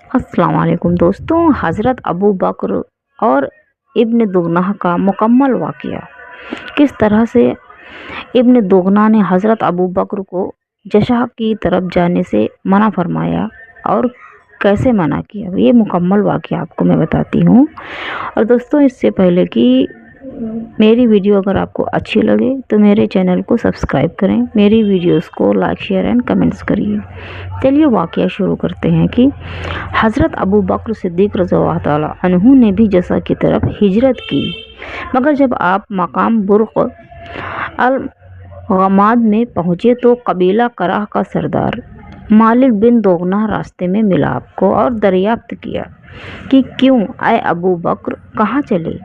अस्सलाम वालेकुम दोस्तों। हज़रत अबू बकर और इब्न दुगना का मुकम्मल वाक़या। किस तरह से इब्न दुगना ने हज़रत अबू बकर को जशा की तरफ जाने से मना फरमाया और कैसे मना किया, ये मुकम्मल वाक़या आपको मैं बताती हूँ। और दोस्तों, इससे पहले कि मेरी वीडियो अगर आपको अच्छी लगे तो मेरे चैनल को सब्सक्राइब करें, मेरी वीडियोस को लाइक शेयर एंड कमेंट्स करिए। चलिए वाक़या शुरू करते हैं कि हज़रत अबू बकर सिद्दीक़ रज़ियल्लाहु ताला अन्हु ने भी जसा की तरफ हिजरत की, मगर जब आप मकाम बुर्क़ अल गमाद में पहुँचे तो कबीला कराह का सरदार मालिक बिन दोगना रास्ते में मिला आपको और दरियाफ्त किया कि क्यों आए अबू बकर, कहाँ चले।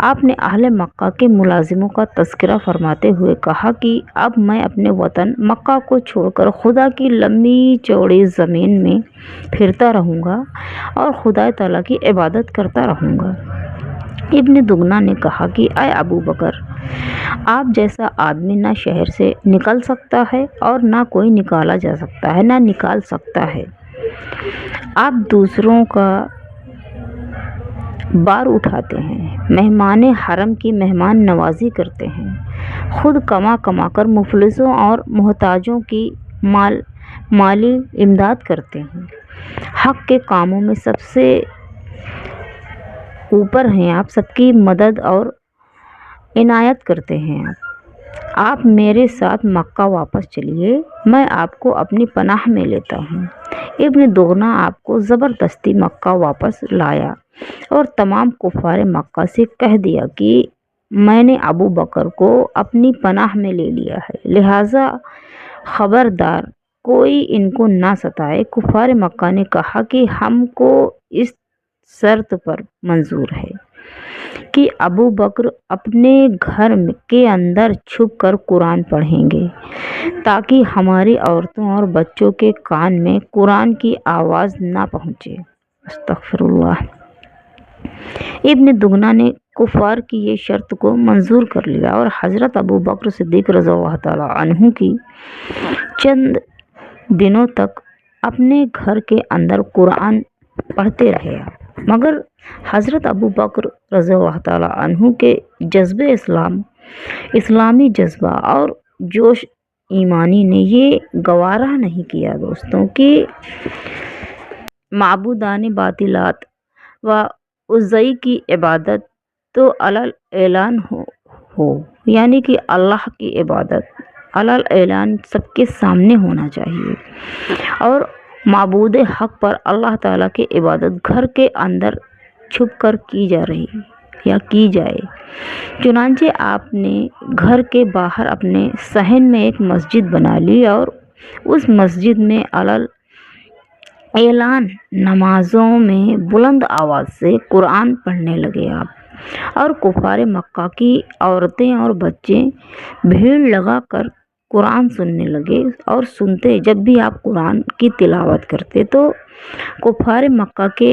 आपने अहले मक्का के मुलाजिमों का तज़किरा फरमाते हुए कहा कि अब मैं अपने वतन मक्का को छोड़कर खुदा की लंबी चौड़ी ज़मीन में फिरता रहूँगा और खुदा ताला की इबादत करता रहूँगा। इब्न दुगना ने कहा कि आए अबू बकर, आप जैसा आदमी ना शहर से निकल सकता है और ना कोई निकाला जा सकता है, ना निकाल सकता है। आप दूसरों का बार उठाते हैं, मेहमान हरम की मेहमान नवाजी करते हैं, खुद कमा कमा कर मुफलिसों और मोहताजों की माली इमदाद करते हैं। हक़ के कामों में सबसे ऊपर हैं आप, सबकी मदद और इनायत करते हैं। आप मेरे साथ मक्का वापस चलिए, मैं आपको अपनी पनाह में लेता हूँ। इब्न दुगना आपको ज़बरदस्ती मक्का वापस लाया और तमाम कुफ़ार मक्का से कह दिया कि मैंने अबू बकर को अपनी पनाह में ले लिया है, लिहाजा ख़बरदार कोई इनको ना सताए। कुफ़ार मक्का ने कहा कि हमको इस शर्त पर मंजूर है कि अबू बकर अपने घर के अंदर छुप कर कुरान पढ़ेंगे ताकि हमारी औरतों और बच्चों के कान में कुरान की आवाज़ ना पहुँचे। अस्तग़फिरुल्लाह। इब्न दुगना ने कुफ़ार की ये शर्त को मंजूर कर लिया और हज़रत अबू बकर सिद्दीक़ रज़ियल्लाहु ताला अन्हु की चंद दिनों तक अपने घर के अंदर कुरान पढ़ते रहे। मगर हज़रत अबू बकर रज़ियल्लाहु ताला अन्हु के जज्बे इस्लामी जज्बा और जोश ईमानी ने ये गवारा नहीं किया दोस्तों कि माबूदान बातिलात व उज़्ज़ई की इबादत तो अलल ऐलान हो, यानी कि अल्लाह की इबादत अलल ऐलान सबके सामने होना चाहिए और माबूद हक़ पर अल्लाह ताला की इबादत घर के अंदर छुप कर की जाए। चुनांचे आपने घर के बाहर अपने सहन में एक मस्जिद बना ली और उस मस्जिद में अलल ऐलान नमाज़ों में बुलंद आवाज़ से कुरान पढ़ने लगे आप। और कुफ़ार मक्का की औरतें और बच्चे भीड़ लगा कर कुरान सुनने लगे और सुनते, जब भी आप कुरान की तिलावत करते तो कुफ़ार मक्का के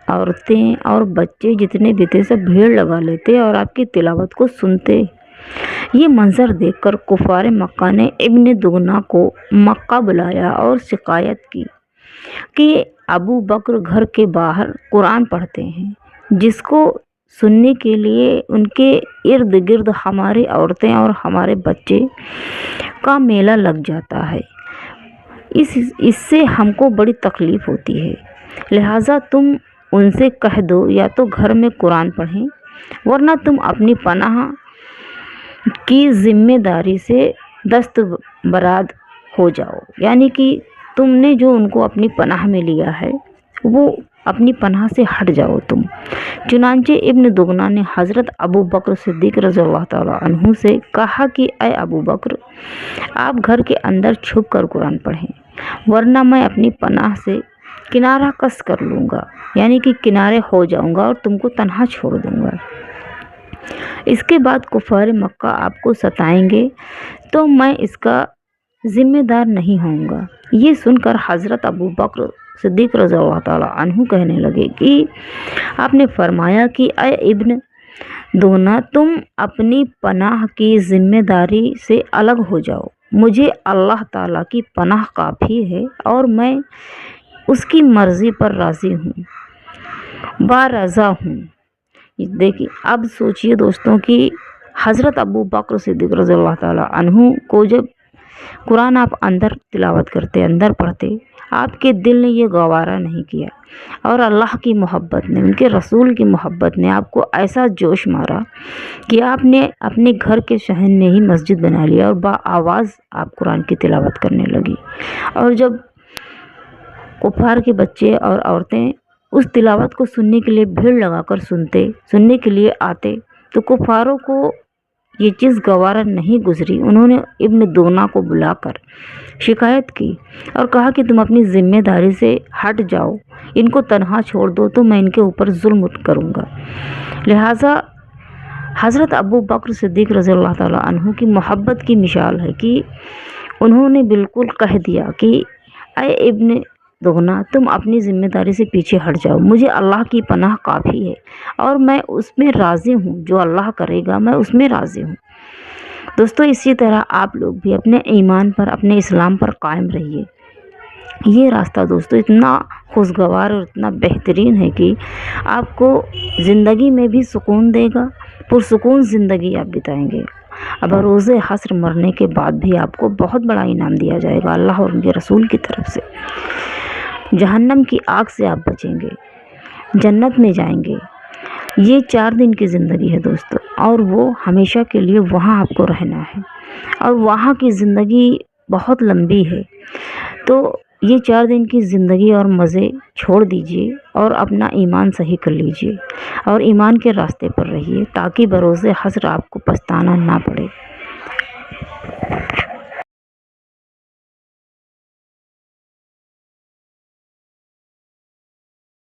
औरतें और बच्चे जितने भी थे सब भीड़ लगा लेते और आपकी तिलावत को सुनते। ये मंज़र देखकर कुफ़ार मक्का ने इब्न दुगना को मक्का बुलाया और शिकायत की कि अबू बकर घर के बाहर कुरान पढ़ते हैं, जिसको सुनने के लिए उनके इर्द गिर्द हमारी औरतें और हमारे बच्चे का मेला लग जाता है। इससे हमको बड़ी तकलीफ़ होती है, लिहाजा तुम उनसे कह दो या तो घर में कुरान पढ़ें, वरना तुम अपनी पनाह की ज़िम्मेदारी से दस्तबराद हो जाओ। यानी कि तुमने जो उनको अपनी पनाह में लिया है वो अपनी पनाह से हट जाओ तुम। चुनांचे इब्न दुगना ने हज़रत अबू बकर सिद्दीक़ रज़ियल्लाहु ताला अन्हु से कहा कि ऐ अबू बकर, आप घर के अंदर छुप कर कुरान पढ़ें, वरना मैं अपनी पनाह से किनारा कस कर लूँगा, यानी कि किनारे हो जाऊँगा और तुमको तन्हा छोड़ दूँगा। इसके बाद कुफ़ार मक्का आपको सताएंगे तो मैं इसका ज़िम्मेदार नहीं होऊंगा। ये सुनकर हज़रत अबू बकर सिद्दीक़ रज़ियल्लाहु ताला अन्हु कहने लगे कि आपने फरमाया कि ऐ इब्न दुगना, तुम अपनी पनाह की ज़िम्मेदारी से अलग हो जाओ। मुझे अल्लाह ताला की पनाह काफ़ी है और मैं اس کی مرضی پر راضی ہوں، بارضا ہوں۔ دیکھیے اب سوچئے دوستوں کہ حضرت ابو بکر صدیق رضی اللہ تعالیٰ عنہ کو جب قرآن آپ اندر تلاوت کرتے، اندر پڑھتے، آپ کے دل نے یہ گوارا نہیں کیا، اور اللہ کی محبت نے، ان کے رسول کی محبت نے آپ کو ایسا جوش مارا کہ آپ نے اپنے گھر کے صحن میں ہی مسجد بنا لیا اور با آواز آپ قرآن کی تلاوت کرنے لگی۔ اور جب کفار کے بچے اور عورتیں اس تلاوت کو سننے کے لیے بھیڑ لگا کر سننے کے لیے آتے، تو کفاروں کو یہ چیز گوارا نہیں گزری۔ انہوں نے ابن دغنا کو بلا کر شکایت کی اور کہا کہ تم اپنی ذمہ داری سے ہٹ جاؤ، ان کو تنہا چھوڑ دو تو میں ان کے اوپر ظلم کروں گا۔ لہٰذا حضرت ابو بکر صدیق رضی اللہ تعالیٰ عنہ کی محبت کی مثال ہے کہ انہوں نے بالکل کہہ دیا کہ اے ابن دغنا، تم اپنی ذمہ داری سے پیچھے ہٹ جاؤ، مجھے اللہ کی پناہ کافی ہے اور میں اس میں راضی ہوں، جو اللہ کرے گا میں اس میں راضی ہوں۔ دوستو اسی طرح آپ لوگ بھی اپنے ایمان پر، اپنے اسلام پر قائم رہیے۔ یہ راستہ دوستو اتنا خوشگوار اور اتنا بہترین ہے کہ آپ کو زندگی میں بھی سکون دے گا، پرسکون زندگی آپ بتائیں گے۔ اب روز حشر مرنے کے بعد بھی آپ کو بہت بڑا انعام دیا جائے گا اللہ اور ان کے رسول کی طرف سے۔ جہنم کی آگ سے آپ بچیں گے، جنت میں جائیں گے۔ یہ 4 دن کی زندگی ہے دوستو، اور وہ ہمیشہ کے لیے وہاں آپ کو رہنا ہے، اور وہاں کی زندگی بہت لمبی ہے۔ تو یہ 4 دن کی زندگی اور مزے چھوڑ دیجئے اور اپنا ایمان صحیح کر لیجئے اور ایمان کے راستے پر رہیے، تاکہ بروز حشر آپ کو پچھتانا نہ پڑے۔